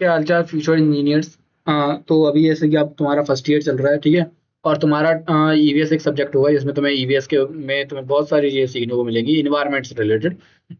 क्या हालचाल future engineers. तो अभी जैसे कि आप तुम्हारा फर्स्ट ईयर चल रहा है, ठीक है। और तुम्हारा ईवीएस एक सब्जेक्ट होगा जिसमें तुम्हें ईवीएस के में तुम्हें बहुत सारी चीजें सीखने को मिलेंगी इन्वायरमेंट से रिलेटेड,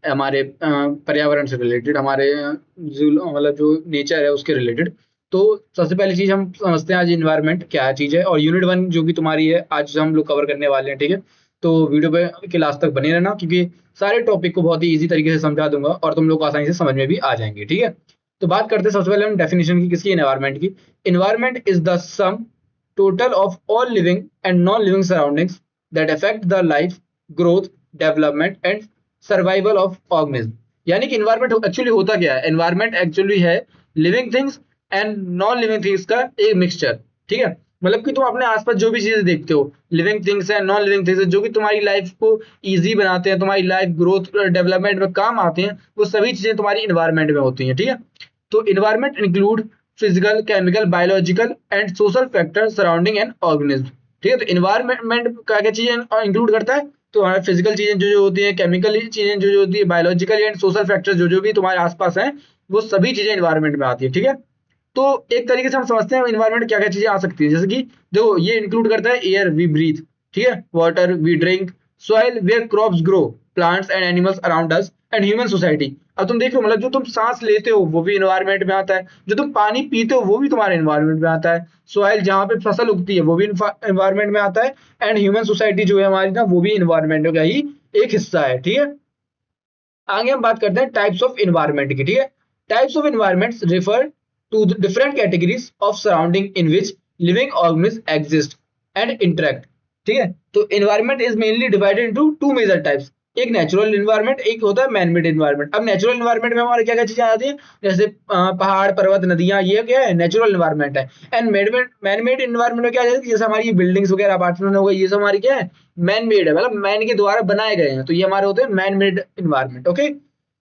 हमारे पर्यावरण से रिलेटेड, हमारे मतलब जो नेचर है उसके रिलेटेड। तो सबसे पहली चीज हम समझते हैं आज इन्वायरमेंट क्या चीज है, और यूनिट 1 जो कि तुम्हारी है आज हम लोग कवर करने वाले हैं, ठीक है। तो वीडियो पे के लास्ट तक बने रहना, क्योंकि सारे टॉपिक को बहुत ही इजी तरीके से समझा दूंगा और तुम लोग को आसानी से समझ में भी आ जाएंगे, ठीक है। तो बात करते हैं सबसे पहले हम डेफिनेशन की, किसकी, एनवायरनमेंट की। Environment is the sum total of all living and non living surroundings that affect the life, growth, development and survival of organism. यानी कि एनवायरनमेंट एक्चुअली होता क्या है, एनवायरनमेंट एक्चुअली है living things and non living things का एक mixture, ठीक है। मतलब कि तुम अपने आसपास जो भी चीजें देखते हो, लिविंग थिंग्स है, नॉन लिविंग थिंग्स है, जो कि तुम्हारी लाइफ को इजी बनाते हैं, तुम्हारी लाइफ ग्रोथ डेवलपमेंट में काम आते हैं, वो सभी चीजें तुम्हारी इन्वायरमेंट में होती हैं, ठीक है। तो environment include physical, chemical, biological and social factor surrounding an organism, ठीक है। तो इन्वायरमेंट क्या क्या चीजें इंक्लूड करता है, तो हमारे फिजिकल चीजें जो जो होती है, केमिकल चीजें जो जो होती है, बायोलॉजिकल एंड सोशल फैक्टर्स जो जो भी तुम्हारे आसपास हैं, वो सभी चीजें इन्वायरमेंट में आती है, ठीक है। तो एक तरीके से हम समझते हैं इन्वायरमेंट क्या क्या चीजें आ सकती है, जैसे कि देखो ये इंक्लूड करता है एयर वी ब्रीथ, ठीक है, water we drink, soil where crops grow, plants and animals around us and human society. अब तुम देख लो, मतलब जो तुम सांस लेते हो वो भी इन्वायरमेंट में आता है, जो तुम पानी पीते हो वो भी तुम्हारे इन्वायरमेंट में आता है, सॉइल जहाँ पे फसल उगती है वो भी इन्वायरमेंट में आता है, एंड ह्यूमन सोसाइटी जो है हमारी ना, वो भी इन्वायरमेंट का ही एक हिस्सा है, ठीक है। आगे हम बात करते हैं टाइप्स ऑफ इन्वायरमेंट की, ठीक है। Types of environments refer to different categories of surrounding in which living organism exist and interact, ठीक है। तो environment is mainly divided into two major types, एक नेचुरल इन्वायरमेंट, एक होता है मैन मेड इन्वायरमेंट। अब नेचुरल इन्वायरमेंट में हमारे क्या क्या चीजें आती हैं, जैसे पहाड़, पर्वत, नदियां, ये क्या है, नेचुरल इन्वायरमेंट है। एंड मैन मेड इन्वायरमेंट में क्या है, जैसे हमारी बिल्डिंग्स वगैरह, अपार्टमेंट हो गए, ये सब हमारी क्या है, मैन मेड है, मतलब मैन के द्वारा बनाए गए हैं, तो ये हमारे होते हैं man made environment, okay.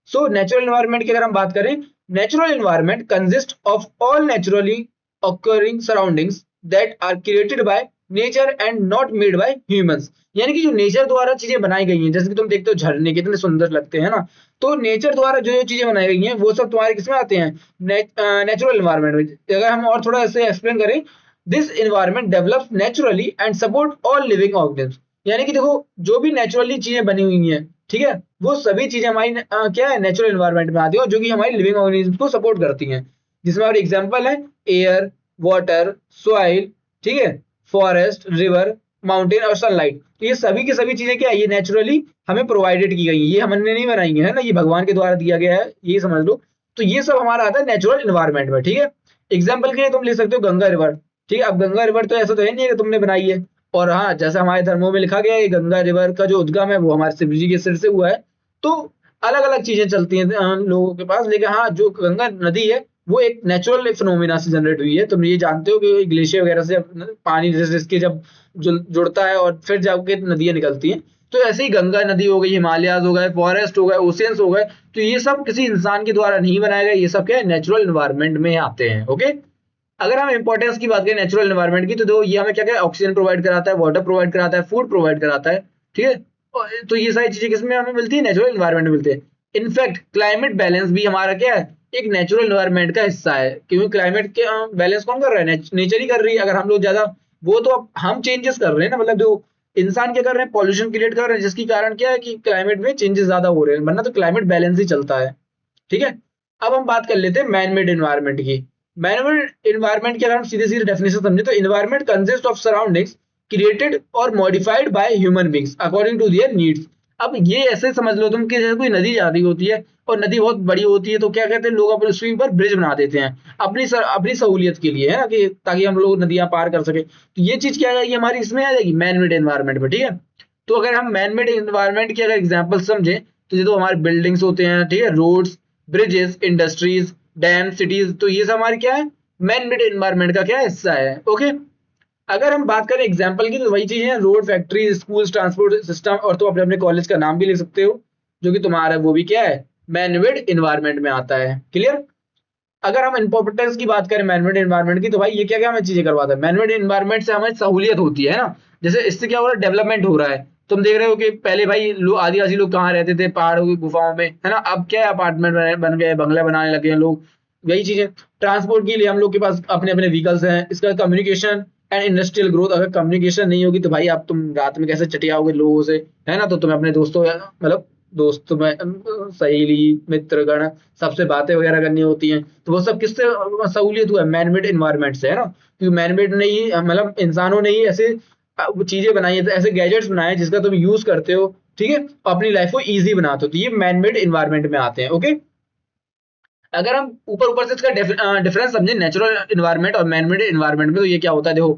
So natural environment की अगर हम बात करें, natural environment consist of all naturally occurring surroundings that are created by nature and not made by humans। यानी कि जो नेचर द्वारा चीजें बनाई गई हैं, जैसे कि तुम देखते हो झरने कितने सुंदर लगते हैं ना, तो नेचर द्वारा जो जो चीजें बनाई गई हैं वो सब तुम्हारे किसमें आते हैं, नेचुरल इन्वायरमेंट में। अगर हम और थोड़ा ऐसे एक्सप्लेन करें, this environment develops naturally and support all living organism. यानी कि देखो जो भी नेचुरली चीजें बनी हुई हैं, ठीक है, वो सभी चीजें हमारी क्या है, नेचुरल इन्वायरमेंट में आती है, और जो कि हमारी लिविंग ऑर्गेनिज्म को सपोर्ट करती हैं, जिसमें और एग्जांपल है एयर, वाटर, सॉइल, ठीक है, फॉरेस्ट, रिवर, माउंटेन और सनलाइट। तो ये सभी की सभी चीजें क्या है, ये नेचुरली हमें प्रोवाइडेड की गई है, ये हमने नहीं बनाई है ना, ये भगवान के द्वारा दिया गया है, ये समझ लो। तो ये सब हमारा आता है नेचुरल इन्वायरमेंट में, ठीक है। एग्जाम्पल के लिए तुम ले सकते हो गंगा रिवर, ठीक है। अब गंगा रिवर तो ऐसा तो है नहीं है कि तुमने बनाई है, और हाँ, जैसा हमारे धर्मों में लिखा गया है, गंगा रिवर का जो उद्गम है वो हमारे शिव जी के सिर से हुआ है। तो अलग अलग चीजें चलती हैं लोगों के पास, लेकिन हाँ, जो गंगा नदी है वो एक नेचुरल फिनोमिना से जनरेट हुई है। तुम ये जानते हो कि ग्लेशियर वगैरह से पानी जैसे इसके जब जुड़ता है और फिर जाके नदियां निकलती हैं, तो ऐसे ही गंगा नदी हो गई, हिमालयाज हो गए, फॉरेस्ट हो गए, ओशियंस हो गए, तो ये सब किसी इंसान के द्वारा नहीं बनाए गए, ये सब क्या है, नेचुरल इन्वायरमेंट में आते हैं, ओके। अगर हम इंपॉर्टेंस की बात करें नेचुरल इन्वायरमेंट की, तो देखो ये हमें क्या क्या ऑक्सीजन प्रोवाइड कराता है, वाटर प्रोवाइड कराता है, फूड प्रोवाइड कराता है, ठीक है। तो ये सारी चीजें किसमें हमें मिलती है, नेचुरल इन्वायरमेंट में मिलती है। इनफैक्ट क्लाइमेट बैलेंस भी हमारा क्या है, एक नेचुरल इन्वायरमेंट का हिस्सा है, क्योंकि क्लाइमेट के बैलेंस कौन कर रहा है, नेचर ही कर रही है। अगर हम लोग ज्यादा, वो तो अब हम चेंजेस कर रहे हैं ना, मतलब जो इंसान क्या कर रहे हैं, पॉल्यूशन क्रिएट कर रहे हैं, जिसके कारण क्या है कि क्लाइमेट में चेंजेस ज्यादा हो रहे हैं, वरना तो क्लाइमेट बैलेंस ही चलता है, ठीक है। अब हम बात कर लेते हैं मैन मेड इन्वायरमेंट की। मैन मेड इन्वायरमेंट की अगर हम सीधे सीधे डेफिनेशन समझे, तो environment consist of surroundings created और modified by human beings according to their needs. अब ये ऐसे समझ लो तुम कि जैसे कोई नदी जा रही होती है, और नदी बहुत बड़ी होती है, तो क्या कहते हैं लोग अपने उसके ऊपर ब्रिज बना देते हैं अपनी सहूलियत के लिए, है ना, कि ताकि हम लोग नदियां पार कर सके। तो ये चीज क्या आ जाएगी, हमारी इसमें आ जाएगी मैन मेड एनवायरमेंट में, ठीक है। तो अगर हम मैन मेड एनवायरमेंट की अगर एग्जाम्पल समझे, तो ये तो हमारे बिल्डिंग्स होते हैं, ठीक है, roads, bridges, industries, dam, cities, तो ये सब हमारी क्या है, मैन मेड एनवायरमेंट का क्या हिस्सा है, ओके। अगर हम बात करें एग्जाम्पल की, तो वही चीज है, road, factory, school, transport system, और तो अपने अपने कॉलेज का नाम भी लिख सकते हो, जो कि तुम्हारा वो भी क्या है, मैन मेड एनवायरमेंट में आता है, क्लियर। अगर हम इंपॉर्टेंस की बात करें मैनमेड एनवायरनमेंट की, तो भाई ये क्या क्या हमें चीजें करवाता है, मैनमेड एनवायरनमेंट से हमें सहूलियत होती है ना। जैसे इससे क्या हो रहा है, डेवलपमेंट हो रहा है। तुम देख रहे हो कि पहले भाई आदिवासी लोग कहाँ रहते थे, पहाड़ों की गुफाओं में, है ना, अब क्या है, अपार्टमेंट बन गए, बंगले बनाने लगे हैं लोग, वही चीजें। ट्रांसपोर्ट के लिए हम लोग के पास अपने अपने व्हीकल्स हैं। इसका कम्युनिकेशन एंड इंडस्ट्रियल ग्रोथ, अगर कम्युनिकेशन नहीं होगी तो भाई आप तुम रात में कैसे चटियाओगे लोगों से, है ना? तो तुम्हें अपने दोस्तों मतलब दोस्तों में सहेली मित्रगण सबसे बातें वगैरह करनी होती हैं, तो वो सब किससे सहूलियत हुआ है? मैनमेड इन्वायरमेंट से, है ना? क्योंकि मैनमेड ने ही मतलब इंसानों ने ही ऐसे वो चीजें बनाई है, ऐसे गैजेट्स बनाए हैं जिसका तुम यूज करते हो, ठीक है, अपनी लाइफ को ईजी बनाते हो, तो ये मैनमेड इन्वायरमेंट में आते हैं। ओके, अगर हम ऊपर ऊपर से इसका डिफरेंस समझे नेचुरल इन्वायरमेंट और मैनमेड इन्वायरमेंट में, तो ये क्या होता है देखो,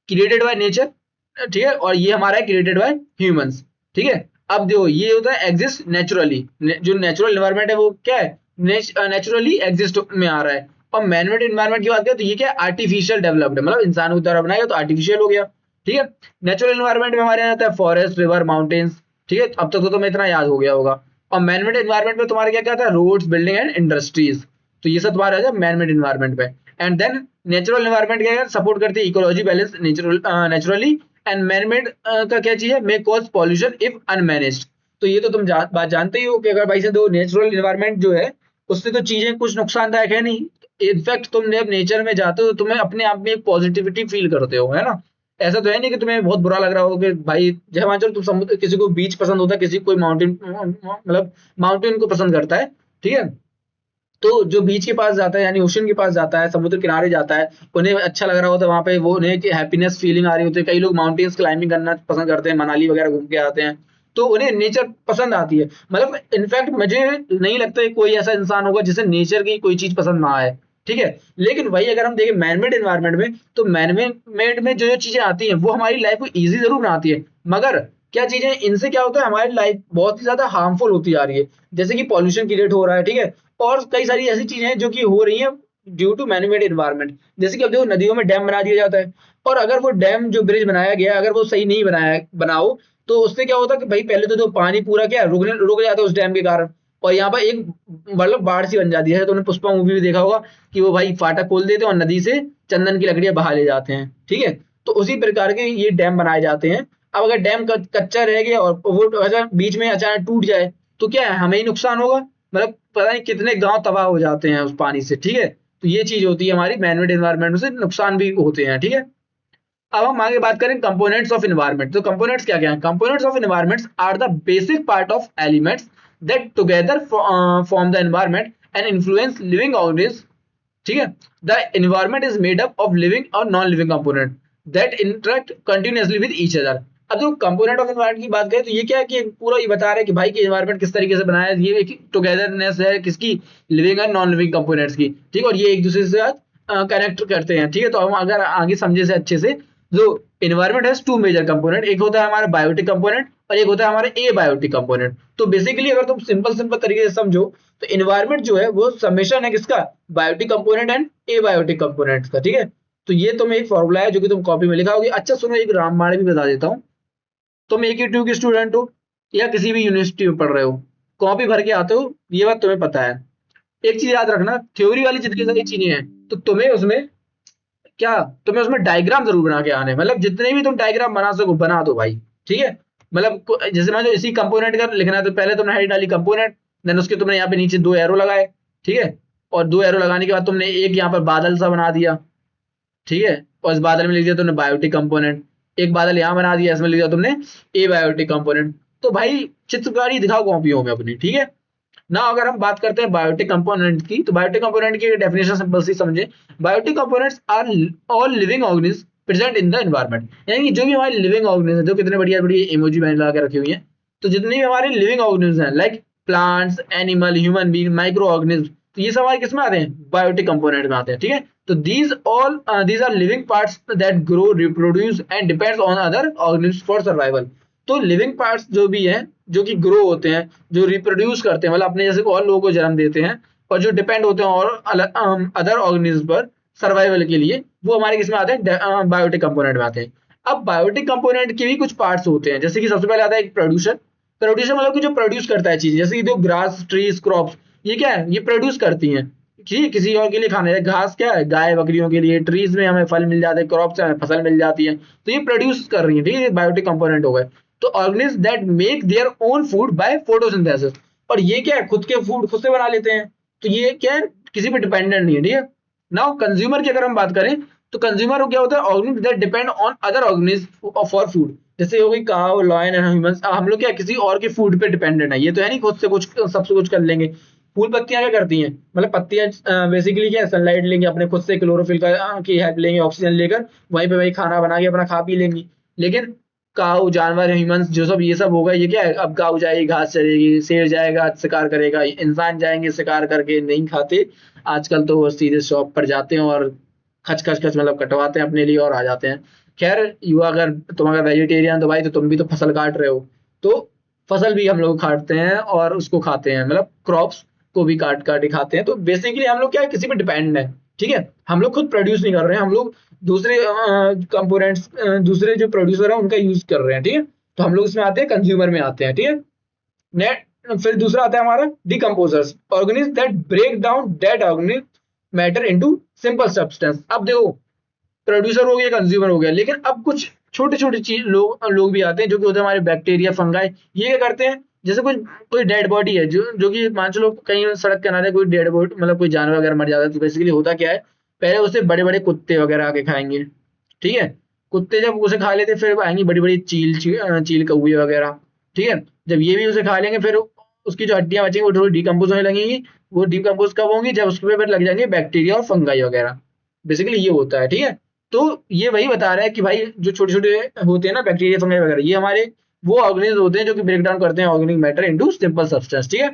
क्रिएटेड बाय नेचर, ठीक है, और ये हमारा है क्रिएटेड बाय ह्यूमंस, ठीक है। अब देखो ये होता है एग्जिस्ट नेचुरली, जो नेचुरल इन्वायरमेंट है वो क्या है, नेचुरली एग्जिस्ट में आ रहा है। और मैनमेड इन्वायरमेंट की बात करें तो ये क्या है, आर्टिफिशियल डेवलप्ड है, मतलब इंसानों की तरह बनाया तो आर्टिफिशियल हो गया, ठीक है। नेचुरल इन्वायरमेंट में हमारे यहाँ आता है फॉरेस्ट, रिवर, माउंटेन्स, ठीक है, अब तक तो तुम्हें इतना याद हो गया होगा। और मैनमेड इन्वायरमेंट में तुम्हारे क्या क्या आता है, रोड्स, बिल्डिंग एंड इंडस्ट्रीज, तो ये सब तुम्हारे आ जाए मैनमेड इन्वायरमेंट पे। एंड देन नेचुरल इन्वायरमेंट क्या है, सपोर्ट करती है ecology balance naturally. And manmade का क्या चीज है, मे कॉज पॉल्यूशन इफ अनमैनेज्ड। तो ये तो तुम बात जानते ही हो कि अगर भाई से दो नेचुरल इन्वायरमेंट जो है उससे तो चीजें कुछ नुकसानदायक है नहीं, इनफैक्ट तुम जब नेचर में जाते हो तो तुम्हें अपने आप में एक पॉजिटिविटी फील करते हो, है ना? ऐसा तो है नहीं कि तुम्हें बहुत बुरा लग रहा हो कि भाई जय मांचल तुम समुद्र, किसी को बीच पसंद होता है, किसी को कोई माउंटेन, मतलब माउंटेन को पसंद करता है, ठीक है। तो जो बीच के पास जाता है यानी ओशन के पास जाता है, समुद्र किनारे जाता है, उन्हें अच्छा लग रहा होता है वहां पे, वो उन्हें हैप्पीनेस फीलिंग आ रही होती है। कई लोग माउंटेन्स क्लाइंबिंग करना पसंद करते हैं, मनाली वगैरह घूम के आते हैं, तो उन्हें नेचर पसंद आती है। मतलब इनफैक्ट मुझे नहीं लगता है कोई ऐसा इंसान होगा जिसे नेचर की कोई चीज पसंद ना आए, ठीक है। लेकिन वही अगर हम देखें मैनमेड इन्वायरमेंट में, तो मैनमेड में जो जो चीजें आती हैं वो हमारी लाइफ को ईजी जरूर बनाती है, मगर क्या चीजें इनसे क्या होता है, हमारी लाइफ बहुत ही ज्यादा हार्मफुल होती जा रही है। जैसे कि पॉल्यूशन क्रिएट हो रहा है, ठीक है, और कई सारी ऐसी चीजें हैं जो कि हो रही हैं ड्यू टू मैनमेड इन्वायरमेंट। जैसे कि अब देखो नदियों में डैम बना दिया जाता है, और अगर वो डैम जो ब्रिज बनाया गया अगर वो सही नहीं बनाओ, तो उससे क्या होता है कि भाई पहले तो जो पानी पूरा क्या रुक जाता है उस डैम के कारण, और यहाँ पर एक मतलब बाढ़ सी बन जाती है। तो उन्होंने पुष्पा मूवी भी देखा होगा कि वो भाई फाटक खोल देते हैं और नदी से चंदन की लकड़ियां बहा ले जाते हैं, ठीक है। तो उसी प्रकार के ये डैम बनाए जाते हैं। अब अगर डैम कच्चा रह गया और वो बीच में अचानक टूट जाए तो क्या है, हमें ही नुकसान होगा, मतलब पता नहीं कितने गांव तबाह हो जाते हैं उस पानी से, ठीक है। तो ये चीज होती है हमारी मैनमेड एनवायरनमेंट से नुकसान भी होते हैं, ठीक है। अब हम आगे बात करें कंपोनेंट्स ऑफ एनवायरनमेंट। तो कंपोनेंट्स क्या क्या है, components of environments are the basic part of elements that together form the environment and influence living organism, ठीक है। The environment is made up of living और non living component that interact continuously with each other. अब जो component of environment की बात करें तो ये क्या है कि पूरा ये बता रहा है कि भाई कि एनवायरनमेंट किस तरीके से बनाया है, ये एक टुगेदरनेस है किसकी, लिविंग और नॉन लिविंग कंपोनेंट्स की, ठीक है, और ये एक दूसरे से साथ कनेक्ट करते हैं, ठीक है। तो हम अगर आगे समझे से अच्छे से, जो environment has two major component, एक होता है हमारा बायोटिक कंपोनेंट और एक होता है हमारा ए बायोटिक कंपोनेंट। तो बेसिकली अगर तुम सिंपल तरीके से समझो तो एनवायरनमेंट जो है वो समेशन है किसका, biotic component and abiotic components का, ठीक है। तो ये तुम्हें एक फॉर्मूला है जो कि तुम कॉपी में लिखा होगी। अच्छा सुनो, एक रामबाण भी बता देता हूँ। तुम एक ही ट्यूब के स्टूडेंट हो या किसी भी यूनिवर्सिटी में पढ़ रहे हो, कॉपी भर के आते हो, ये बात तुम्हें पता है। एक चीज याद रखना, थ्योरी वाली जितनी सारी चीजें हैं तो क्या तुम्हें उसमें डायग्राम जरूर बना के आने, मतलब जितने भी तुम डायग्राम बना सको बना दो भाई, ठीक है। मतलब जैसे मान लो इसी कंपोनेंट का लिखना है तो पहले तुमने हेड डाली कंपोनेंट, देन उसके तुमने यहाँ पे नीचे दो एरो लगाए, ठीक है, और दो एरो लगाने के बाद तुमने एक यहाँ पर बादल सा बना दिया, ठीक है, और इस बादल में लिख दिया तुमने बायोटिक कंपोनेंट। एक बादल यहाँ बना दिया, इसमें लिख दिया तुमने ए बायोटिक कंपोनेंट। तो भाई चित्रकारी दिखाओ कॉपियों में अपनी, ठीक है ना। अगर हम बात करते हैं बायोटिक कंपोनेंट की, तो बायोटिक कंपोनेंट की डेफिनेशन सिंपल सी समझे, biotic components are all living organism present in the environment. यानी कि जो भी हमारे लिविंग ऑर्गेनिज्म है, जो कितने बढ़िया बढ़िया इमोजी मैंने लगा के रखी हुई है, तो जितने भी हमारे लिविंग ऑर्गेनिज्म हैं like plants, animal, human being, micro organism, तो ये सब हमारे किस में आते हैं, बायोटिक कंपोनेंट में आते हैं, ठीक है। तो these are living parts that grow, reproduce and depends on other organism for survival. तो लिविंग पार्ट्स जो भी हैं, जो कि ग्रो होते हैं, जो रिप्रोड्यूस करते हैं, मतलब अपने जैसे और लोगों को जन्म देते हैं, और जो डिपेंड होते हैं और अदर ऑर्गेनिज्म पर सर्वाइवल के लिए, वो हमारे किसमें आते हैं, बायोटिक कंपोनेंट में आते हैं। अब बायोटिक कंपोनेंट के भी कुछ पार्ट्स होते हैं, जैसे कि सबसे पहले आता है एक प्रोड्यूसर। प्रोड्यूसर मतलब कि जो प्रोड्यूस करता है चीज, जैसे कि जो ग्रास, ट्रीज, क्रॉप्स, ये क्या है, ये प्रोड्यूस करती हैं, ठीक, किसी और के लिए खाना है। घास क्या है, गाय बकरियों के लिए, ट्रीज में हमें फल मिल जाते हैं, क्रॉप से हमें फसल मिल जाती है, तो ये प्रोड्यूस कर रही है, ठीक है, बायोटिक कंपोनेंट हो गए। तो organism that make their own food by photosynthesis, और ये क्या है, खुद के फूड खुद से बना लेते हैं, तो ये क्या है, किसी पे डिपेंडेंट नहीं है, ठीक है। नाउ कंज्यूमर की अगर हम बात करें तो कंज्यूमर को क्या होता है, organism that depend on other organism for food. जैसे हो गई काउ, लॉयन एंड ह्यूमंस, हम लोग क्या किसी और के फूड पे डिपेंडेंट है, ये तो है नहीं खुद से कुछ सबसे कुछ कर लेंगे। फूल पत्तियां क्या करती हैं, मतलब पत्तियां बेसिकली क्या सनलाइट लेंगे, अपने खुद से क्लोरोफिल की हेल्प लेंगे, ऑक्सीजन लेकर वहीं पे वही खाना बना के अपना खा पी लेंगी। लेकिन काऊ जानवर ह्यूमंस जो सब ये सब होगा, ये क्या है, अब काऊ जाएगी घास चरेगी, शेर जाएगा शिकार करेगा, इंसान जाएंगे शिकार करके नहीं खाते। आजकल तो वो सीधे शॉप पर जाते हैं और खच खच खच मतलब कटवाते हैं अपने लिए और आ जाते हैं। खैर तुम अगर वेजिटेरियन तो भाई तो तुम भी तो फसल काट रहे हो, तो फसल भी हम लोग काटते हैं और उसको खाते हैं, मतलब क्रॉप्स को भी काट काट के खाते हैं। तो बेसिकली हम लोग क्या है, किसी पे डिपेंड है, ठीक है। हम लोग खुद प्रोड्यूस नहीं कर रहे हैं, हम लोग दूसरे कंपोनेंट्स, दूसरे जो प्रोड्यूसर है उनका यूज कर रहे हैं, ठीक है। तो हम लोग इसमें आते हैं, कंज्यूमर में आते हैं, ठीक है। नेट फिर दूसरा आता है हमारा decomposers, organism that break down dead organic matter into simple substance. अब देखो प्रोड्यूसर हो गया, कंज्यूमर हो गया, लेकिन अब कुछ छोटे छोटे चीज लोग भी आते हैं जो कि होते हैं हमारे बैक्टीरिया फंगाई। ये क्या करते हैं, जैसे कोई कोई डेड बॉडी है जो जो कि मान चलो कहीं सड़क किनारे कोई डेड बॉडी, मतलब कोई जानवर वगैरह मर जाता है, तो बेसिकली होता क्या है, पहले उसे बड़े बड़े कुत्ते वगैरह आके खाएंगे, ठीक है। कुत्ते जब उसे खा लेते फिर आएंगी बड़ी बड़ी चील कौए वगैरह, ठीक है। जब ये भी उसे खा लेंगे फिर उसकी जो हड्डियां बचेंगी वो थोड़ी डिकम्पोज होने लगेंगी। वो डिकम्पोज कब होंगी, जब उसके फिर लग जाएंगे बैक्टीरिया और फंगाई वगैरह। बेसिकली ये होता है, ठीक है। तो ये वही बता रहा है कि भाई जो छोटे छोटे होते हैं ना बैक्टीरिया फंगाई वगैरह, ये हमारे वो ऑर्गेनिज्म होते हैं जो कि ब्रेक डाउन करते हैं organic matter into simple substance, ठीक है।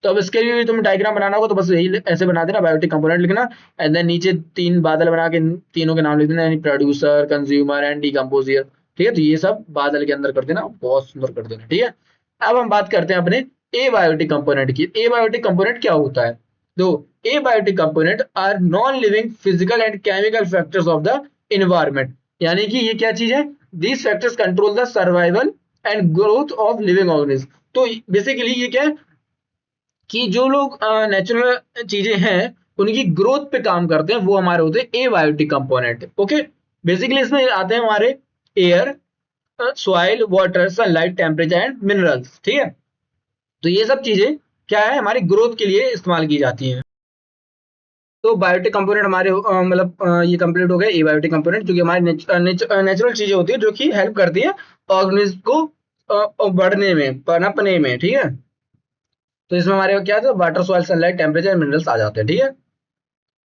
तो अब इसके लिए तुम डायग्राम बनाना होगा तो बस यही ऐसे बना देना, बायोटिक कंपोनेंट लिखना एंड देन नीचे तीन बादल बना के तीनों के नाम लिख देना, यानी प्रोड्यूसर, कंज्यूमर एंड डिकम्पोजर, ठीक है। तो ये सब बादल के अंदर कर देना, बहुत सुंदर कर देना, ठीक है। अब हम बात करते हैं अपने एबायोटिक कंपोनेंट की। एबायोटिक कंपोनेंट क्या होता है, तो abiotic component are non living physical and chemical factors of the environment. यानी कि ये क्या चीज है, these factors control the survival and growth of living organism. तो बेसिकली ये क्या है कि जो लोग नेचुरल चीजें हैं उनकी ग्रोथ पे काम करते हैं, वो हमारे होते हैं एबायोटिक कंपोनेंट, ओके। बेसिकली इसमें आते हैं हमारे air, soil, water, sunlight, temperature and minerals, ठीक है। तो ये सब चीजें क्या है, हमारी ग्रोथ के लिए इस्तेमाल की जाती हैं। तो बायोटिक कंपोनेंट हमारे ये कंप्लीट हो गए एबायोटिक कंपोनेंट, जो कि हमारी नेचुरल चीजें होती है जो कि हेल्प करती है ऑर्गेनिज्म को बढ़ने में, पनपने में, ठीक है। तो इसमें हमारे क्या था, water, soil, sunlight, temperature, minerals आ जाते हैं, ठीक है।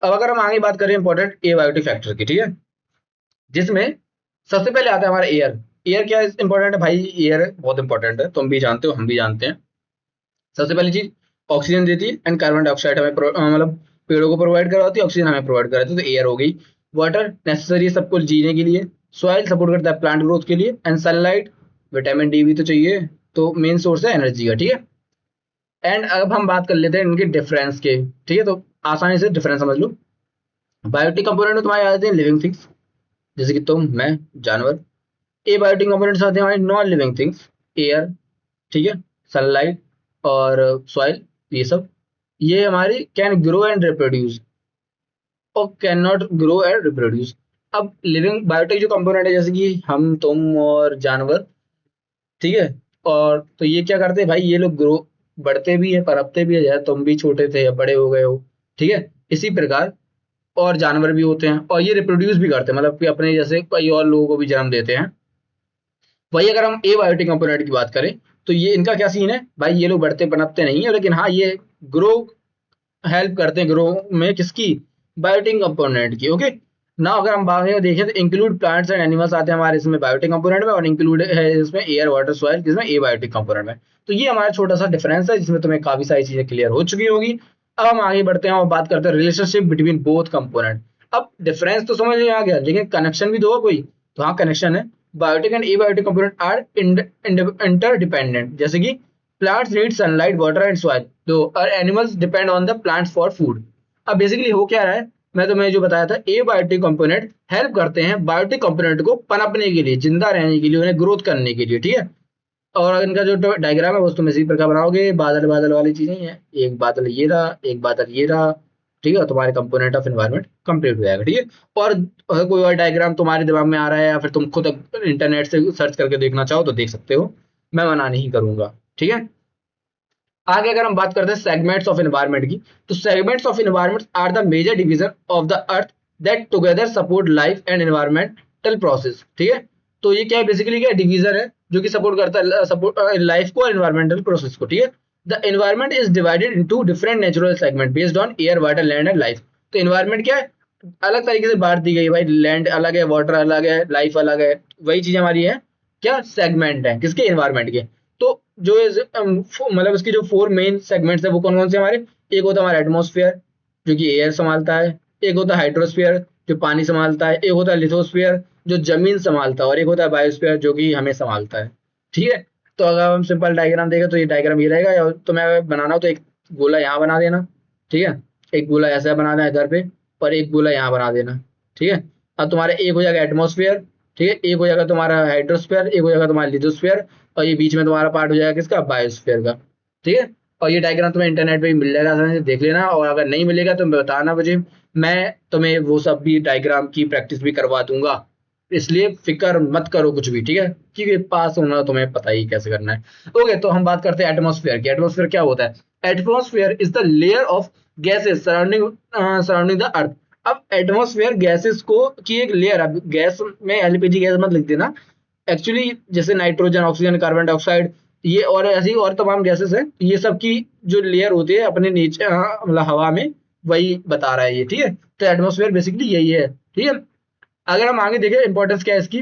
अब अगर हम आगे बात करें इंपॉर्टेंट एबायोटिक फैक्टर की, ठीक है, जिसमें सबसे पहले आता है हमारा एयर। एयर क्या इंपॉर्टेंट है भाई, एयर बहुत इंपॉर्टेंट है, तुम भी जानते हो हम भी जानते हैं। सबसे पहली चीज ऑक्सीजन देती है एंड कार्बन डाइऑक्साइड हमें मतलब पेड़ों को प्रोवाइड करवाती है, ऑक्सीजन हमें प्रोवाइड कराती है, तो एयर हो गई। वाटर नेसेसरी है सबको जीने के लिए। सॉइल सपोर्ट करता है प्लांट ग्रोथ के लिए एंड सनलाइट, विटामिन डी भी तो चाहिए, तो मेन सोर्स है एनर्जी का, ठीक है। एंड अब हम बात कर लेते हैं इनके डिफरेंस के, ठीक है। तो आसानी से डिफरेंस समझ लो। बायोटिक कंपोनेंट में तुम्हारे आ जाते हैं लिविंग थिंग्स, जैसे कि तुम, मैं, जानवर। ए बायोटिक कंपोनेंट्स आते हैं हमारे नॉन लिविंग थिंग्स, एयर, ठीक है, सनलाइट और सॉइल, ये सब। ये हमारी कैन ग्रो एंड रिप्रोड्यूस और can not grow and reproduce. अब लिविंग बायोटिक जो कंपोनेंट है जैसे कि हम, तुम और जानवर, ठीक है। और तो ये क्या करते हैं भाई, ये लोग ग्रो, बढ़ते भी है, पनपते भी है, या तुम भी छोटे थे या बड़े हो गए हो, ठीक है। इसी प्रकार और जानवर भी होते हैं और ये रिप्रोड्यूस भी करते हैं, मतलब कि अपने जैसे कई और लोगों को भी जन्म देते हैं। वही अगर हम एबायोटिक कंपोनेंट की बात करें तो ये इनका क्या सीन है भाई, ये लोग बढ़ते पनपते नहीं है, लेकिन हाँ ये ग्रो हेल्प करते हैं, ग्रो में किसकी, बायोटिक कंपोनेंट की, ओके। ना अगर हम बाहर देखें तो इंक्लूड प्लांट्स एंड एनिमल्स आते हैं हमारे इसमें बायोटिक कंपोनेंट में, और इंक्लूड है इसमें एयर, वाटर, सॉइल, जिसमें एबायोटिक कंपोनेंट में। तो ये हमारा छोटा सा डिफरेंस है जिसमें तुम्हें काफी सारी चीजें क्लियर हो चुकी होगी। अब हम आगे बढ़ते हैं और बात करते हैं रिलेशनशिप बिटवीन बोथ कंपोनेंट। अब डिफरेंस तो समझ में आ गया, लेकिन कनेक्शन भी दो कोई, तो हाँ कनेक्शन है। Biotic and abiotic component are interdependent, जैसे कि plants need sunlight, water and soil, though our animals depend on the plants for food। अब बेसिकली हो क्या रहा है, मैं तुम्हें जो बताया था, एबायोटिक कंपोनेंट हेल्प करते हैं बायोटिक कंपोनेंट को पनपने के लिए, जिंदा रहने के लिए, उन्हें ग्रोथ करने के लिए, ठीक है। और इनका जो डायग्राम है वो तुम इसी प्रकार बनाओगे, बादल बादल वाली चीजें ही है, एक बादल ये रहा, एक बादल ये रहा, ठीक है। तुम्हारे कंपोनेंट ऑफ एनवायरनमेंट कंप्लीट हो जाएगा, ठीक है। और अगर कोई और डायग्राम तुम्हारे दिमाग में आ रहा है या फिर तुम खुद इंटरनेट से सर्च करके देखना चाहो तो देख सकते हो, मैं मना नहीं करूंगा, ठीक है। आगे अगर हम बात करते हैं सेगमेंट्स ऑफ एनवायरनमेंट की, तो segments of environment are the major division of the earth that together support life and environmental process, ठीक है। तो ये क्या है, बेसिकली क्या डिवीजन है जो कि सपोर्ट करता है सपोर्ट लाइफ को और एनवायरमेंटल प्रोसेस को, ठीक है। The environment is divided into different natural segment based on air, water, land and life. तो एनवायरमेंट क्या है, अलग तरीके से बांट दी गई है भाई, लैंड अलग है, वाटर अलग है, लाइफ अलग है, वही चीज हमारी है क्या, सेगमेंट है किसके, एनवायरमेंट के। तो जो मतलब इसके जो 4 मेन सेगमेंट्स है वो कौन कौन से हमारे, एक होता है हमारा एटमॉस्फेयर जो कि एयर संभालता है, एक होता है हाइड्रोस्फीयर जो पानी संभालता है, एक होता है लिथोस्फीयर जो जमीन संभालता है, और एक होता है बायोस्फीयर जो कि हमें संभालता है, ठीक है। तो अगर हम सिंपल डायग्राम देखें तो ये डायग्राम ये रहेगा, या तो मैं बनाना हो तो एक गोला यहाँ बना देना, ठीक है, एक गोला ऐसा बना देना इधर पे, और एक गोला यहाँ बना देना, ठीक है। अब तुम्हारे एक हो जाएगा एटमॉस्फेयर, ठीक है, एक हो जाएगा तुम्हारा हाइड्रोस्फीयर, एक हो जाएगा तुम्हारा लिथोस्फीयर, और ये बीच में तुम्हारा पार्ट हो जाएगा किसका, बायोस्फीयर का, ठीक है। और ये डायग्राम तुम्हें इंटरनेट पे भी मिल जाएगा, आसानी से देख लेना, और अगर नहीं मिलेगा तो बताना मुझे, मैं तुम्हें वो सब भी डायग्राम की प्रैक्टिस भी करवा दूंगा, इसलिए फिक्र मत करो कुछ भी, ठीक है, क्योंकि पास होना तुम्हें पता ही कैसे करना है। ओके, तो हम बात करते हैं एटमॉस्फेयर की। एटमॉस्फेयर क्या होता है, atmosphere is the layer of gases surrounding the earth. अब एटमॉस्फेयर गैसेस को की एक लेयर, अब गैस में एलपीजी गैस मत लिख देना, एक्चुअली जैसे नाइट्रोजन, ऑक्सीजन, कार्बन डाइऑक्साइड, ये और ऐसी और तमाम गैसेस हैं, ये सब की जो लेयर होती है अपने नीचे मतलब हवा में, वही बता रहा है ये, ठीक है। तो एटमॉस्फेयर बेसिकली यही है, ठीक है। अगर हम आगे देखें इंपॉर्टेंस क्या है इसकी,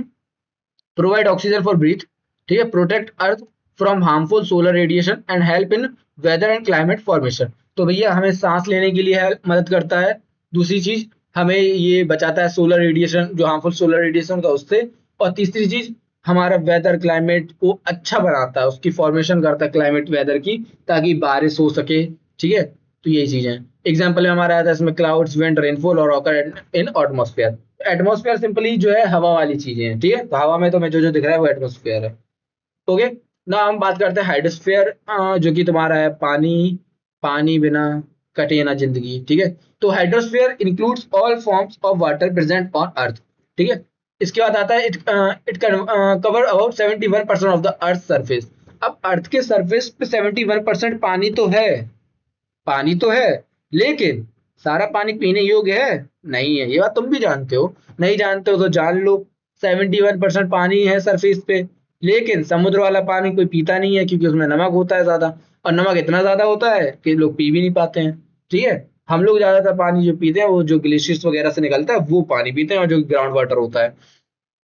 प्रोवाइड ऑक्सीजन फॉर ब्रीथ, ठीक है, protect earth from harmful solar radiation and help in weather and climate formation. तो भैया हमें सांस लेने के लिए मदद करता है, दूसरी चीज हमें ये बचाता है सोलर रेडिएशन, जो हार्मफुल सोलर रेडिएशन होता है उससे, और तीसरी चीज हमारा वेदर क्लाइमेट को अच्छा बनाता है, उसकी फॉर्मेशन करता है क्लाइमेट वेदर की, ताकि बारिश हो सके, ठीक है। तो यही चीजें हैं, एग्जाम्पल में हमारा आता है इसमें क्लाउड्स, विंड, रेनफॉल और occur in atmosphere. Atmosphere simply जो है हवा वाली चीजें हैं, ठीक है, तो हवा में तो मैं जो जो दिख रहा है वो एटमॉस्फेयर है। ओके, ना हम बात करते हैं हाइड्रोस्फेयर, जो कि तुम्हारा है पानी, पानी बिना कटे ना जिंदगी, ठीक है। तो hydrosphere includes all forms of water present on earth, ठीक है। इसके बाद आता है it cover about 71% of the earth surface. अब अर्थ के सरफेस पे 71% पानी तो है, पानी तो है, लेकिन सारा पानी पीने योग्य है, नहीं है, ये बात तुम भी जानते हो, नहीं जानते हो तो जान लो। 71% पानी है सरफेस पे, लेकिन समुद्र वाला पानी कोई पीता नहीं है, क्योंकि उसमें नमक होता है ज्यादा, और नमक इतना ज्यादा होता है कि लोग पी भी नहीं पाते हैं, ठीक है। हम लोग ज्यादातर पानी जो पीते हैं वो जो ग्लेशियर्स वगैरह से निकलता है वो पानी पीते हैं, और जो ग्राउंड वाटर होता है।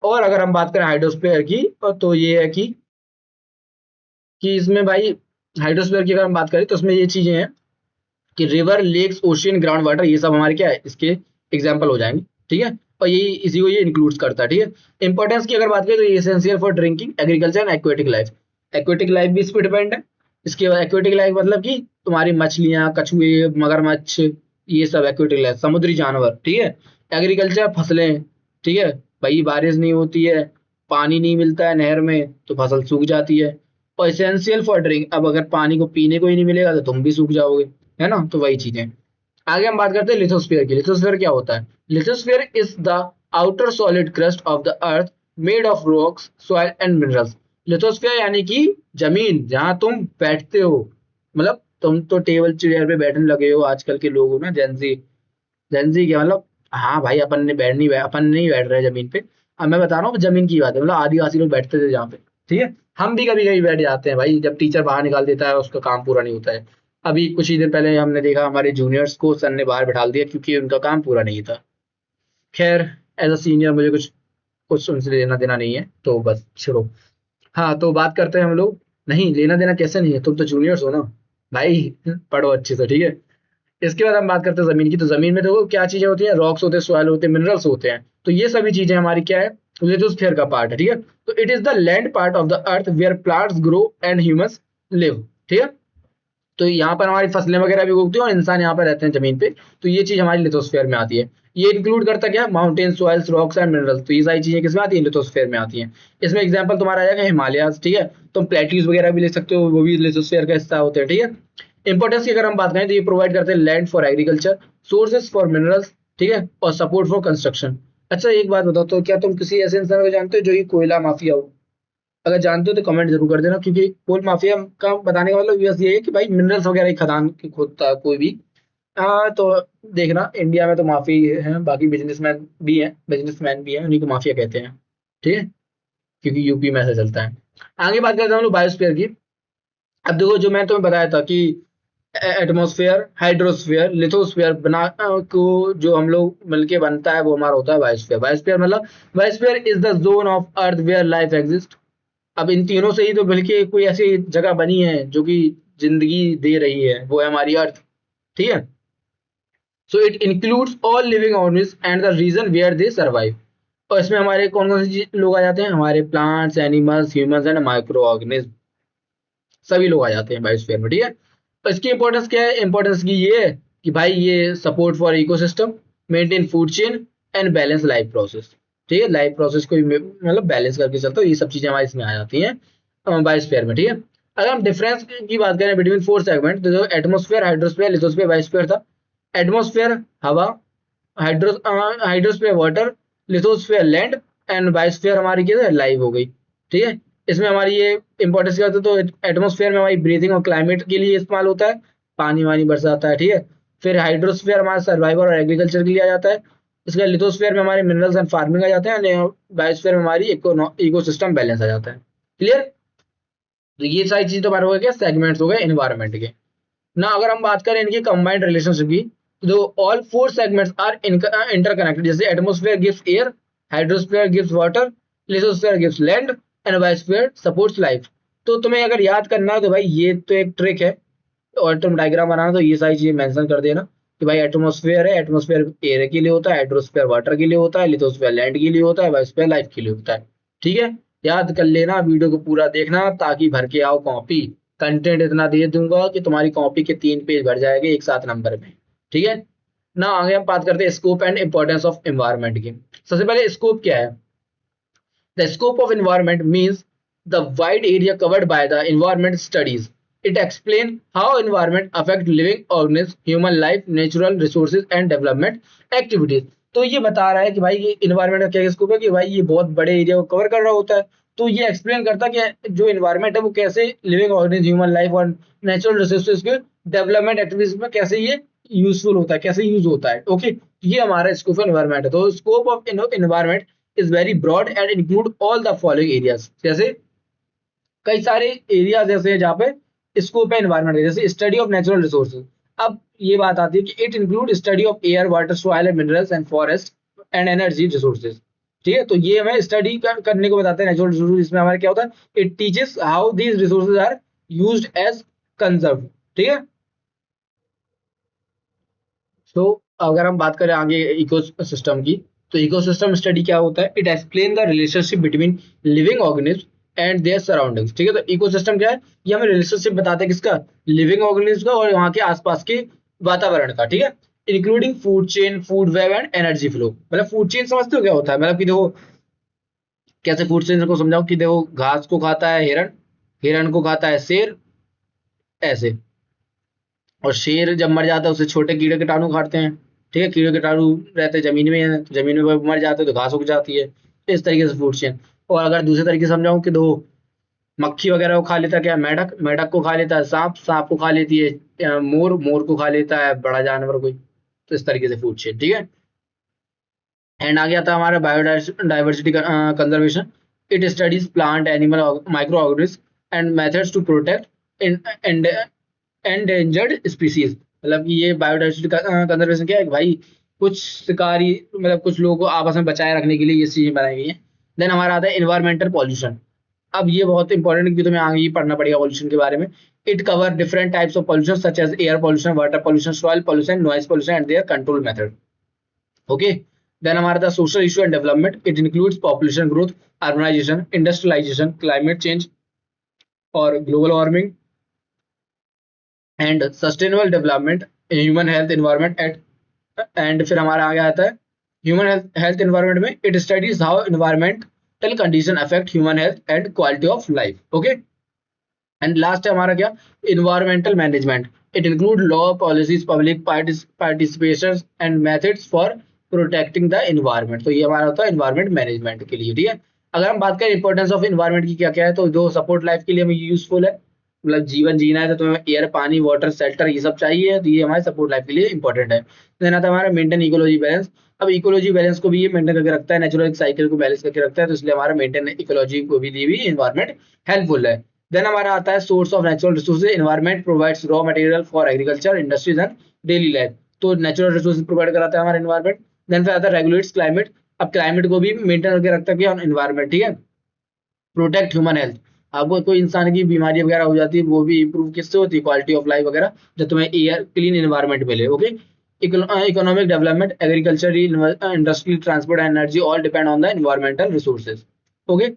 और अगर हम बात करें हाइड्रोस्फीयर की, तो ये है कि इसमें भाई हाइड्रोस्फीयर की अगर हम बात करें तो उसमें ये चीजें हैं कि river, lakes, ocean, ground water, ये सब हमारे क्या है, इसके एग्जाम्पल हो जाएंगे, ठीक है। और यही इसी को ये इंक्लूड्स करता है, ठीक है। इंपॉर्टेंस की अगर बात करें तो ये essential for drinking, agriculture and aquatic life. Aquatic life भी इस पर डिपेंड है। इसके बाद एक्वेटिक लाइफ मतलब कि तुम्हारी मछलियां, कछुए, मगरमच्छ, ये सब एक्वेटिक लाइफ, समुद्री जानवर, ठीक है। एग्रीकल्चर, फसलें, ठीक है, भाई बारिश नहीं होती है, पानी नहीं मिलता है नहर में तो फसल सूख जाती है। और एसेंशियल फॉर ड्रिंक, अब अगर पानी को पीने को ही नहीं मिलेगा तो तुम भी सूख जाओगे, है ना, तो वही चीजें। आगे हम बात करते हैं लिथोस्फीयर की। लिथोस्फीयर क्या होता है, lithosphere is the outer solid crust of the earth made of rocks, soil and minerals. Lithosphere यानी कि जमीन जहां तुम बैठते हो, मतलब तुम तो टेबल चेयर पे बैठने लगे हो आजकल के लोग हो ना, जेंजी, जेंजी क्या मतलब, हाँ भाई अपन नहीं बैठ रहे जमीन पे, अब मैं बता रहा हूँ जमीन की बात है, मतलब आदिवासी लोग बैठते थे जहाँ पे, ठीक है। हम भी कभी कभी बैठ जाते हैं भाई, जब टीचर बाहर निकाल देता है उसका काम पूरा नहीं होता है। अभी कुछ ही दिन पहले हमने देखा हमारे जूनियर्स को सर ने बाहर बैठा दिया क्योंकि उनका काम पूरा नहीं था। खैर, एज अ सीनियर मुझे कुछ कुछ उनसे लेना देना नहीं है, तो बस छोड़ो। हाँ, तो बात करते हैं हम लोग, नहीं लेना देना कैसे नहीं है, तुम तो जूनियर्स हो ना भाई, पढ़ो अच्छे से, ठीक है। इसके बाद हम बात करते हैं जमीन की। तो जमीन में देखो क्या चीजें होती हैं, रॉक्स होते हैं, सॉइल होते हैं, मिनरल्स होते हैं, तो ये सभी चीजें हमारी क्या है, लिथोस्फीयर का पार्ट है, ठीक है। तो it is the land part of the earth where plants grow and humans live, ठीक है। तो यहाँ पर हमारी फसलें वगैरह भी उगती हैं और इंसान यहाँ पर रहते हैं जमीन पे, तो ये चीज हमारी लिथोस्फीयर में आती है। ये इंक्लूड करता क्या, mountain, soils, rocks and minerals, तो ये सारी चीजें किसमें आती हैं, लिथोस्फीयर में आती हैं। इसमें एग्जांपल तुम्हारा आ जाएगा हिमालयाज, ठीक है, तुम प्लेट्यूज वगैरह भी ले सकते हो, वो भी लिथोस्फीयर का हिस्सा होते हैं, ठीक है। इंपॉर्टेंस की अगर हम बात करें तो ये प्रोवाइड करते हैं land for agriculture, sources for minerals, ठीक है, और सपोर्ट फॉर कंस्ट्रक्शन। अच्छा एक बात बताओ, तो क्या तुम किसी ऐसे इंसान को जानते हो जो कि कोयला माफिया हो, अगर जानते हो तो कमेंट जरूर कर देना, क्योंकि कोल माफिया का बताने का मतलब बस ये है कि भाई मिनरल्स वगैरह की खदान की खोदता है कोई भी। हाँ तो देखना, इंडिया में तो माफी है, बाकी बिजनेसमैन भी हैं, उन्हीं को माफिया कहते हैं, ठीक है, क्योंकि यूपी में ऐसा चलता है। आगे बात करते हैं हम लोग बायोस्फीयर की। अब देखो, जो मैं तुम्हें बताया था कि एटमॉस्फेयर, हाइड्रोस्फीयर, लिथोस्फीयर को जो हम लोग मिलके बनता है वो हमारा होता है बायोस्फीयर। बायोस्फीयर मतलब, biosphere is the zone of earth where life exist. अब इन तीनों से ही तो मिलके कोई ऐसी जगह बनी है जो कि जिंदगी दे रही है, वो है हमारी अर्थ, ठीक है। So it includes all living organism and the region where they survive. और इसमें हमारे कौन कौन से लोग आ जाते हैं, हमारे plants, animals, humans and micro organism, सभी लोग आ जाते हैं बायोस्फीयर में, ठीक है। तो इसकी इंपॉर्टेंस क्या है, इंपॉर्टेंस की ये है कि भाई ये support for ecosystem, maintain food chain and balance life process, ठीक है। लाइफ प्रोसेस को मतलब बैलेंस करके चलता है, ये सब चीजें हमारे इसमें आ जाती हैं बायोस्फीयर में, ठीक है। अगर हम डिफरेंस की बात करें बिटवीन फोर सेगमेंट, तो जो एटमोस्फेयर, हाइड्रोस्फीयर, लिथोस्फीयर, बायोस्फीयर था। एटमोस्फेयर हवा, hydrosphere water, lithosphere land and biosphere हमारी क्या है, लाइव हो गई, ठीक है। इसमें हमारी ये इंपॉर्टेंस क्या होता है, तो एटमोस्फेयर में हमारी ब्रीथिंग और क्लाइमेट के लिए इस्तेमाल होता है, पानी वानी बरसाता है, ठीक है। फिर हाइड्रोस्फीयर हमारा सर्वाइवल और एग्रीकल्चर के लिए आ जाता है। इसके बाद लिथोस्फीयर में हमारे मिनरल्स एंड फार्मिंग आ जाते हैं। बायोस्फीयर में हमारी इकोसिस्टम बैलेंस आ जाता है। क्लियर। तो ये सारी चीज तो हमारे हो गए सेगमेंट्स हो गए एनवायरमेंट के ना। अगर हम बात करें इनकी कंबाइंड रिलेशनशिप की, तो all four segments are interconnected. जैसे atmosphere gives air, hydrosphere gives water, lithosphere gives land and biosphere supports life. तो तुम्हें अगर याद करना है तो भाई ये तो एक ट्रिक है, और तुम डायग्राम बनाना तो ये सारी चीजें मेंशन कर देना कि भाई एटमोस्फेयर है, एटमोस्फेयर एयर के लिए होता है, हाइड्रोस्फीयर वाटर के लिए होता है, लिथोस्फीयर लैंड के लिए होता है, बायोस्फीयर लाइफ के लिए होता है, ठीक है। याद कर लेना, वीडियो को पूरा देखना ताकि भर के आओ कॉपी। कंटेंट इतना दे दूंगा कि तुम्हारी कॉपी के 3 पेज भर जाएंगे एक साथ नंबर में, ठीक है ना। आगे हम बात करते हैं scope and importance of environment की। सबसे पहले स्कोप क्या है। The scope of environment means the wide area covered by the environment studies. It explains how environment affect living organisms, human life, natural resources and development activities. तो ये बता रहा है कि भाई ये environment का क्या स्कोप है, कि भाई ये बहुत बड़े एरिया को कवर कर रहा होता है। तो ये एक्सप्लेन करता है कि जो environment है वो कैसे लिविंग ऑर्गेनिज्म, ह्यूमन लाइफ और नेचुरल रिसोर्सेज के डेवलपमेंट एक्टिविटीज में कैसे ये यूजफुल होता है, कैसे यूज होता है, ओके। ये हमारा स्कोप ऑफ एनवायरमेंट है। तो scope of environment is very broad and include all the following areas। जैसे कई सारे एरियाज ऐसे हैं जहाँ पे स्कोप है एनवायरमेंट, जैसे स्टडी ऑफ नेचुरल रिसोर्सेज। अब ये बात आती है कि it include study of air, water, soil and minerals and forest and energy resources, ठीक है। तो ये हमें स्टडी करने को बताते हैं नेचुरल रिसोर्सेज। इसमें हमारा क्या होता है, it teaches how these resources are used as conserve, ठीक है। तो अगर हम बात करें आगे इकोसिस्टम की, तो इकोसिस्टम स्टडी क्या होता है, it explain the relationship between living organism and there surroundings, ठीक है। तो इकोसिस्टम क्या है, ये हमें रिलेशनशिप बताते हैं किसका, लिविंग ऑर्गेनिज्म का और वहाँ के आसपास के वातावरण का, ठीक है। Including food chain, food web and energy flow. मतलब फूड चेन समझते हो क्या होता है, मतलब कि देखो कैसे फूड चेन को समझाओ, कि देखो घास को खाता है हिरण, हिरण को खाता है शेर, ऐसे। और शेर जब मर जाता है उसे छोटे कीड़े कीटाणु खाते हैं, ठीक है। कीड़े कीटाणु रहते हैं जमीन में है, तो जमीन में वो मर जाते हैं तो घास उग जाती है। इस तरीके से फूड चेन। और अगर दूसरे तरीके से समझाऊं कि दो मक्खी वगैरह को खा लेता है क्या, मेढक, मेढक को खा लेता है सांप, सांप को खा लेती है मोर, मोर को खा लेता है बड़ा जानवर कोई। तो इस तरीके से फूड चेन, ठीक है। एंड आ गया था हमारा biodiversity conservation. It studies plant, animal, micro organism and methods to protect endangered species. मतलब कि ये बायोडाइवर्सिटी कंजर्वेशन क्या है कि भाई कुछ शिकारी, मतलब कुछ लोगों को आपस में बचाए रखने के लिए ये चीजें बनाई गई हैं। देन हमारा आता है इन्वायरमेंटल पॉल्यूशन। अब ये बहुत इंपॉर्टेंट है कि तुम्हें आगे ही पढ़ना पड़ेगा पॉल्यूशन के बारे में। It cover different types of pollution such as air pollution, water pollution, soil pollution, noise pollution and their control method, okay. Then हमारा था social issue and development. It includes population growth, urbanisation, industrialisation, climate change और global warming and sustainable development, human health, environment and फिर हमारा आगे आता है human health environment में। It studies how environmental condition affect human health and quality of life, okay. And last है हमारा क्या, environmental management. It include law, policies, public participation and methods for protecting the environment. तो ये हमारा होता है environment management के लिए, ठीक है। अगर हम बात करें इंपॉर्टेंस ऑफ इन्वायरमेंट की क्या क्या है, तो जो सपोर्ट लाइफ के लिए हमें यूजफुल है, मतलब जीवन जीना है तो तुम्हें एयर, पानी, वाटर, शेल्टर ये सब चाहिए, तो ये हमारे सपोर्ट लाइफ के लिए इंपॉर्टेंट है। देन आता है हमारा मेंटेन इकोलॉजी बैलेंस। अब इकोलॉजी बैलेंस को भी ये मेंटेन करके रखता है, नेचुरल साइकिल को बैलेंस करके रखता है, तो इसलिए हमारा मेंटेन इकोलॉजी को भी इन्वायरमेंट हेल्पफुल है। देन हमारा आता है source of natural resources. Environment provides raw material for agriculture, industries and daily life. तो नेचुरल रिसोर्सेज प्रोवाइड कराता है हमारा इन्वायरमेंट। देन फिर आता है रेगुलेट्स क्लाइमेट। अब क्लाइमेट को भी मेंटेन करके रखता है इन्वायरमेंट, ठीक है। Protect human health. आपको कोई इंसान की बीमारी वगैरह हो जाती है, वो भी इंप्रूव किससे होती है, क्वालिटी ऑफ लाइफ वगैरह, जब तुम्हें एयर क्लीन एनवायरनमेंट मिले। Okay. Economic development, agriculture, industry, transport and energy all depend on the environmental resources. Okay.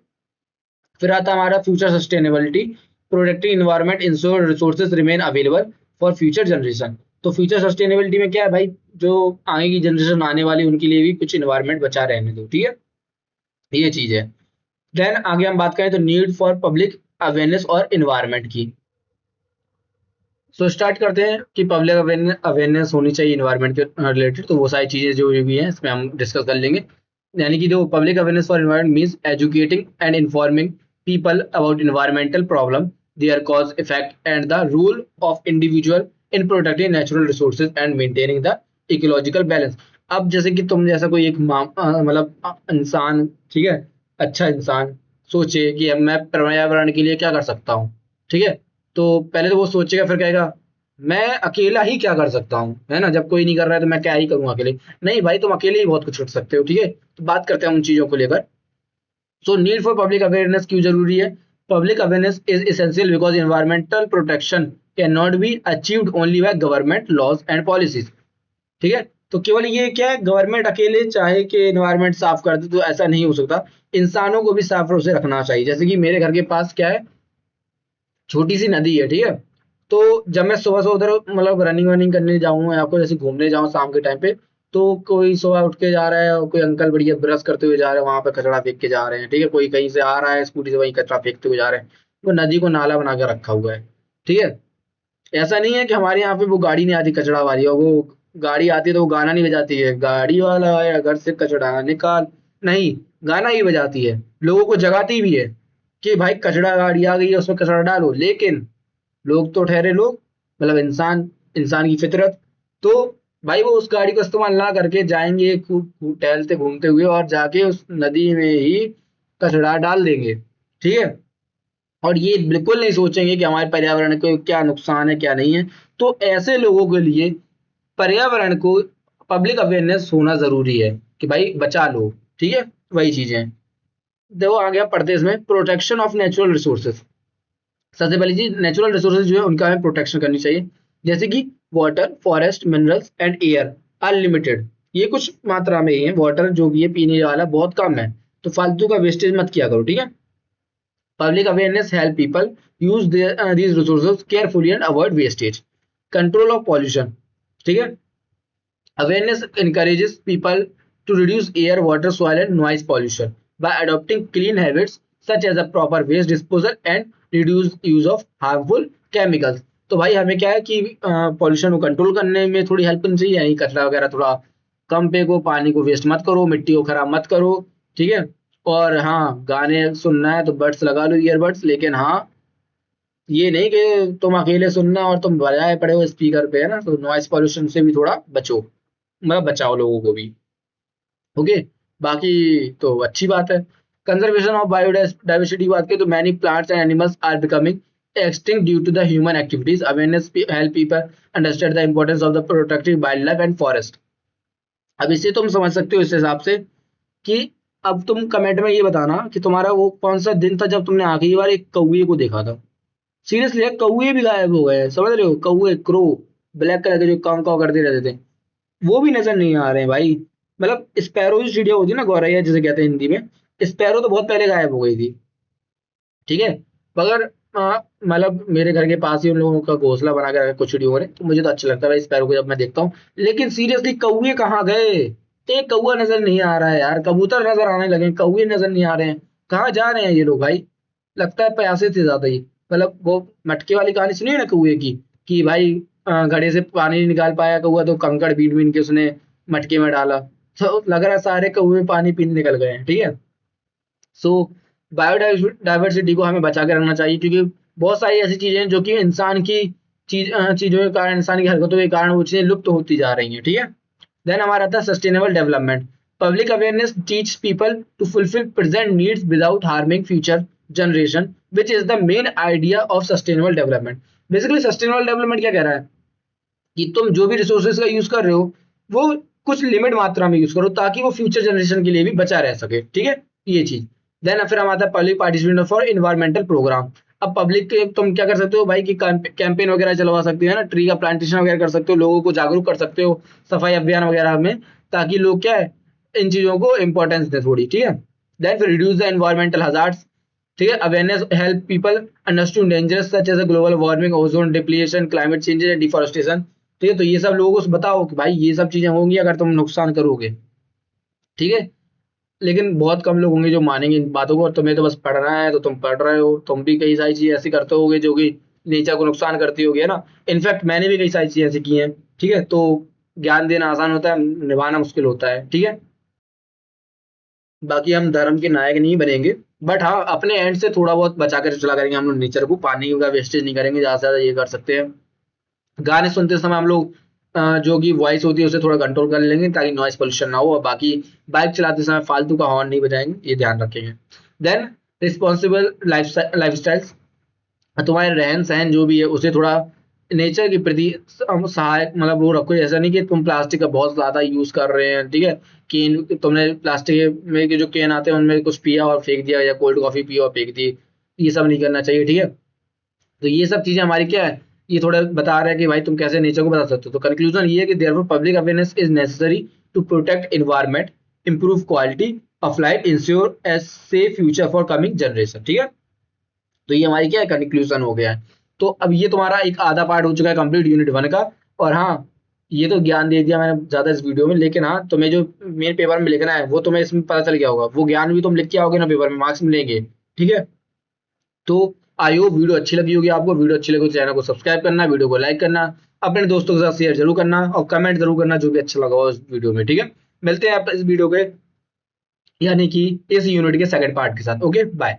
फिर आता है हमारा future sustainability. Protecting environment ensure resources remain available for future generation. तो future sustainability में क्या है भाई, जो आगे की जनरेशन आने वाली उनके लिए भी कुछ एनवायरमेंट बचा रहने दो, ठीक है, ये चीज है। देन आगे हम बात करें तो नीड फॉर पब्लिक अवेयरनेस और इन्वायरमेंट की। सो स्टार्ट करते हैं कि पब्लिक अवेयरनेस होनी चाहिए इन्वायरमेंट के रिलेटेड, तो वो सारी चीजें जो भी हैं इसमें हम डिस्कस कर लेंगे। यानी कि जो public awareness for environment means educating and informing people about environmental problem, their cause effect and the role of individual in protecting natural resources and maintaining the ecological balance. अब जैसे कि तुम जैसा कोई एक मतलब इंसान, ठीक है, अच्छा इंसान सोचे कि अब मैं पर्यावरण के लिए क्या कर सकता हूँ, ठीक है, तो पहले तो वो सोचेगा, फिर कहेगा मैं अकेला ही क्या कर सकता हूँ, है ना, जब कोई नहीं कर रहा है तो मैं क्या ही करूँ अकेले। नहीं भाई, तुम अकेले ही बहुत कुछ कर सकते हो, ठीक है। तो बात करते हैं उन चीजों को लेकर। So need for public awareness क्यों जरूरी है। Public awareness is essential because environmental protection can not be achieved only by government laws and policies, ठीक है। तो केवल ये क्या है, गवर्नमेंट अकेले चाहे कि एनवायरमेंट साफ कर दे तो ऐसा नहीं हो सकता, इंसानों को भी साफ रूप से रखना चाहिए। जैसे कि मेरे घर के पास क्या है, छोटी सी नदी है, ठीक है। तो जब मैं सुबह सुबह उधर मतलब रनिंग वनिंग करने जाऊँ या कोई ऐसे घूमने जाऊँ शाम के टाइम पे, तो कोई सुबह उठ के जा रहा है और कोई अंकल बढ़िया ब्रश करते हुए जा रहे हैं, वहां पे कचरा फेंक के जा रहे हैं, ठीक है, कोई कहीं से आ रहा है स्कूटी से वहीं कचरा फेंकते हुए जा रहे हैं। वो नदी को नाला बना के रखा हुआ है, ठीक है। ऐसा नहीं है कि हमारे यहाँ पे वो गाड़ी नहीं आती कचरा वाली, और वो गाड़ी आती है तो वो गाना नहीं बजाती है, गाड़ी वाला आया घर से कचरा निकाल, नहीं, गाना ही बजाती है, लोगों को जगाती भी है कि भाई कचरा गाड़ी आ गई है उसमें कचरा डालो। लेकिन लोग तो ठहरे लोग, मतलब इंसान, इंसान की फितरत, तो भाई वो उस गाड़ी को इस्तेमाल ना करके जाएंगे खूब खूब टहलते घूमते हुए और जाके उस नदी में ही कचरा डाल देंगे, ठीक है। और ये बिल्कुल नहीं सोचेंगे कि हमारे पर्यावरण को क्या नुकसान है क्या नहीं है। तो ऐसे लोगों के लिए पर्यावरण को पब्लिक अवेयरनेस होना जरूरी है कि भाई बचा लो, ठीक है। वही चीजें देखो आगे आप पढ़ते हैं इसमें प्रोटेक्शन ऑफ नेचुरल रिसोर्सेज। सबसे पहली चीज, नेचुरल रिसोर्सेज जो है उनका हमें प्रोटेक्शन करनी चाहिए। जैसे कि water, forest, minerals and air are limited. ये कुछ मात्रा में ही है, वाटर जो भी है पीने वाला बहुत कम है, तो फालतू का वेस्टेज मत किया करो, ठीक है। Public awareness help people use these resources carefully and avoid wastage. Control of pollution, ठीक है। Awareness encourages people to reduce air, water, soil and noise pollution by adopting clean habits such as a proper waste disposal and reduce use of harmful chemicals. तो भाई हमें क्या है कि pollution को control करने में थोड़ी हेल्प करनी चाहिए, यानी कचरा वगैरह थोड़ा कम फेंको, पानी को वेस्ट मत करो, मिट्टी को खराब मत करो, ठीक है। और हाँ, गाने सुनना है तो बड्स लगा लो, ईयरबड्स, लेकिन हाँ ये नहीं कि तुम अकेले सुनना और तुम बजाए पड़े हो स्पीकर पे, है ना, तो नॉइस पॉल्यूशन से भी थोड़ा बचो, मतलब बचाओ लोगों को भी। ओके। बाकी तो अच्छी बात है। कंजर्वेशन ऑफ बायोडाइवर्सिटी की बात करें तो many plants and animals are becoming extinct due to the human activities. Awareness help people understand the importance of the protecting wildlife and forest. अब इससे तुम समझ सकते हो इस हिसाब से कि अब तुम कमेंट में ये बताना कि तुम्हारा वो कौन सा दिन था जब तुमने आखिरी बार एक कौवे को देखा था। सीरियसली कौवे भी गायब हो गए हैं, समझ रहे हो, कौवे, क्रो, ब्लैक कलर के जो काव काव करते रहते थे, वो भी नजर नहीं आ रहे हैं भाई। मतलब स्पैरो जो चिड़िया होती है ना, गौरैया जिसे कहते हैं हिंदी में, स्पैरो तो बहुत पहले गायब हो गई थी, ठीक है। मगर मतलब मेरे घर के पास ही उन लोगों का घोंसला बना के रखा कुछ चिड़ियों ने, तो मुझे तो अच्छा लगता है भाई स्पैरो को जब मैं देखता हूँ। लेकिन सीरियसली कौवे कहाँ गए, एक कौवा नजर नहीं आ रहा है यार, कबूतर नजर आने लगे, कौवे नजर नहीं आ रहे हैं, कहाँ जा रहे हैं ये लोग भाई। लगता है प्यासे थे ज्यादा ही। मतलब वो मटके वाली कहानी सुनी है ना कौवे की, कि भाई घड़े से पानी नहीं निकाल पाया कौवा, तो कंकड़ बीन बीन के उसने मटके में डाला, तो लग रहा है सारे कौवे पानी पीने निकल गए हैं, ठीक है। सो बायोडाइवर्सिटी को हमें बचा के रखना चाहिए, क्योंकि बहुत सारी ऐसी चीजें हैं जो कि इंसान की चीजों के कारण, इंसान की हरकतों के कारण वो चीजें लुप्त होती जा रही हैं, ठीक है। देन हमारा आता है sustainable development. Public awareness teach people to fulfil present needs without harming future generation, which is the main idea of sustainable development. Basically sustainable development क्या कह रहा है कि तुम जो भी रिसोर्सेज का यूज कर रहे हो वो कुछ लिमिट मात्रा में यूज करो, ताकि वो फ्यूचर जनरेशन के लिए भी बचा रह सके, ठीक है, ये चीज। देन फिर हम आता है public participation for environmental program. अब पब्लिक के तुम क्या कर सकते हो भाई कि कैंपेन वगैरह चलवा सकते हो, है ना, ट्री का प्लांटेशन वगैरह कर सकते हो, लोगों को जागरूक कर सकते हो सफाई अभियान वगैरह में, ताकि लोग क्या है इन चीजों को इंपॉर्टेंस दे थोड़ी, ठीक है। देन फिर रिड्यूस द एनवायरमेंटल हजार्ड्स, ठीक है, awareness help people understand dangers such as global warming, ozone depletion, climate change and deforestation, ठीक है। तो ये सब लोगों को बताओ कि भाई ये सब चीजें होंगी अगर तुम नुकसान करोगे, ठीक है। लेकिन बहुत कम लोग होंगे जो मानेंगे इन बातों को, और तुम्हें तो बस पढ़ना है तो तुम पढ़ रहे हो, तुम भी कई सारी चीजें ऐसी करते होगे जो कि नेचर को नुकसान करती होगी, है ना। इनफैक्ट मैंने भी कई सारी चीजें ऐसी की हैं, ठीक है। तो ज्ञान देना आसान होता है, निभाना मुश्किल होता है, ठीक है। बाकी हम धर्म के नायक नहीं बनेंगे, बट हाँ अपने एंड से थोड़ा बहुत बचा कर चला करेंगे हम लोग, नेचर को, पानी का वेस्टेज नहीं करेंगे, ज्यादा से ज्यादा ये कर सकते हैं। गाने सुनते समय हम लोग जो कि वॉइस होती है उसे थोड़ा कंट्रोल कर लेंगे, ताकि नॉइस पोल्यूशन ना हो, और बाकी बाइक चलाते समय फालतू का हॉर्न नहीं बजाएंगे, ये ध्यान रखेंगे। देन रिस्पॉन्सिबल लाइफ स्टाइल्स, तुम्हारे रहन सहन जो भी है उसे थोड़ा नेचर के प्रति सहायक, मतलब वो रखो। ऐसा नहीं कि तुम प्लास्टिक का बहुत ज्यादा यूज कर रहे हैं, ठीक है, कैन तुमने प्लास्टिक में के जो कैन आते हैं उनमें कुछ पिया और फेंक दिया, या कोल्ड कॉफी पिया और फेंक दी, ये सब नहीं करना चाहिए, ठीक है। तो ये सब चीजें हमारी क्या है, ये थोड़ा बता रहा है कि भाई तुम कैसे नेचर को बता सकते हो। तो कंक्लूजन ये है कि therefore public awareness is necessary to protect environment, improve quality of life, ensure a safe future for coming generation, ठीक है। तो ये हमारी क्या है कंक्लूजन हो गया है। तो अब ये तुम्हारा एक आधा पार्ट हो चुका है कंप्लीट यूनिट 1 का। और हाँ, ये तो ज्ञान दे दिया मैंने ज्यादा इस वीडियो में, लेकिन हाँ तुम्हें जो मेन पेपर में लिखना है वो तुम्हें इसमें पता चल गया होगा, वो ज्ञान भी तुम लिख के आओगे ना पेपर में, मार्क्स मिलेंगे, ठीक है। तो आई होप वीडियो अच्छी लगी होगी आपको। वीडियो अच्छी लगी तो चैनल को सब्सक्राइब करना, वीडियो को लाइक करना, अपने दोस्तों के साथ शेयर जरूर करना, और कमेंट जरूर करना जो भी अच्छा लगा हो इस वीडियो में, ठीक है। मिलते हैं आप इस वीडियो के यानी कि इस यूनिट के सेकंड पार्ट के साथ। Okay bye.